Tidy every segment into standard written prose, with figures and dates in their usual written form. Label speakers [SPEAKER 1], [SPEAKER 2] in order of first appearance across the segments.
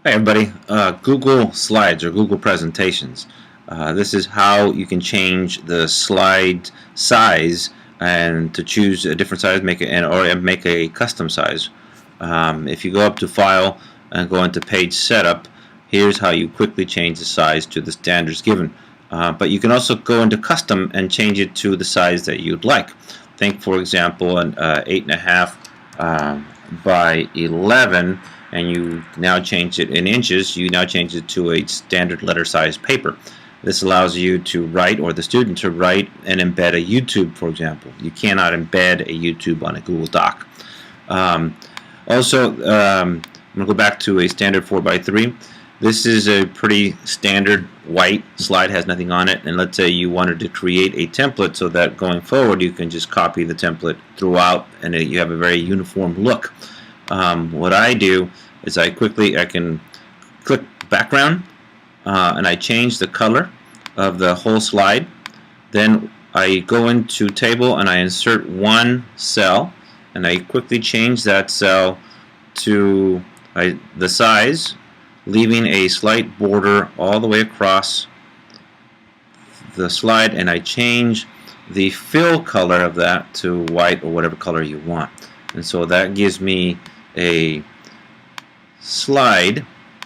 [SPEAKER 1] Hi everybody, Google Slides or Google Presentations. This is how you can change the slide size and to choose a different size, or make a custom size. If you go up to File and go into Page Setup, here's how you quickly change the size to the standards given. But you can also go into Custom and change it to the size that you'd like. Think, for example, an 8.5 by 11, and you now change it in inches. You now change it to a standard letter size paper. This allows you to write, or the student to write and embed a YouTube, for example. You cannot embed a YouTube on a Google Doc. I'm going to go back to a standard 4x3. This is a pretty standard white slide, has nothing on it, and let's say you wanted to create a template so that going forward you can just copy the template throughout and you have a very uniform look. What I do is I can click background and I change the color of the whole slide. Then I go into table and I insert one cell and I quickly change that cell to the size, leaving a slight border all the way across the slide, and I change the fill color of that to white or whatever color you want. And so that gives me a slide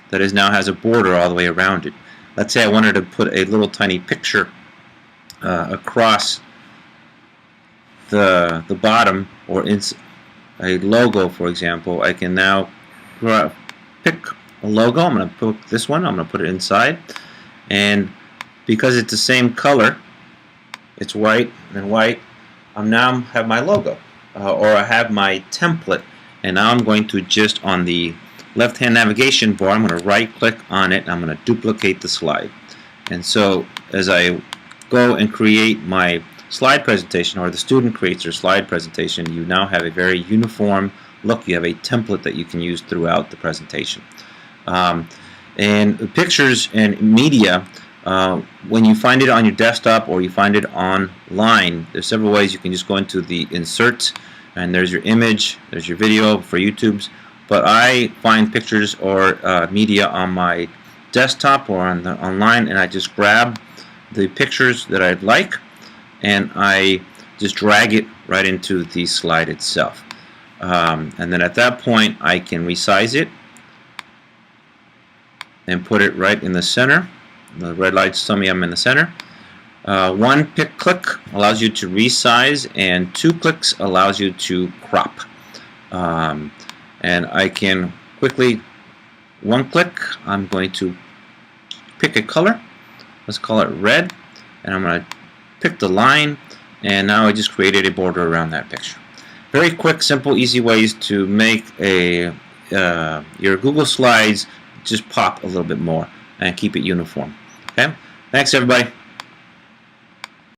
[SPEAKER 1] that now has a border all the way around it. Let's say I wanted to put a little tiny picture across the bottom, or a logo, for example. I can now pick a logo. I'm going to put this one. I'm going to put it inside, and because it's the same color, it's white and white, I now have my logo, or I have my template. And now I'm going to just, on the left-hand navigation bar, I'm going to right-click on it and I'm going to duplicate the slide. And so as I go and create my slide presentation, or the student creates their slide presentation, you now have a very uniform look. You have a template that you can use throughout the presentation. And pictures and media, when you find it on your desktop or you find it online, there's several ways. You can just go into the insert, and there's your image, there's your video for YouTube's. But I find pictures or media on my desktop or online, and I just grab the pictures that I'd like and I just drag it right into the slide itself. And then at that point I can resize it and put it right in the center. The red lights tell me I'm in the center. One click allows you to resize, and 2 clicks allows you to crop. And I can quickly, 1 click, I'm going to pick a color. Let's call it red, and I'm going to pick the line, and now I just created a border around that picture. Very quick, simple, easy ways to make your Google Slides just pop a little bit more and keep it uniform. Okay? Thanks everybody.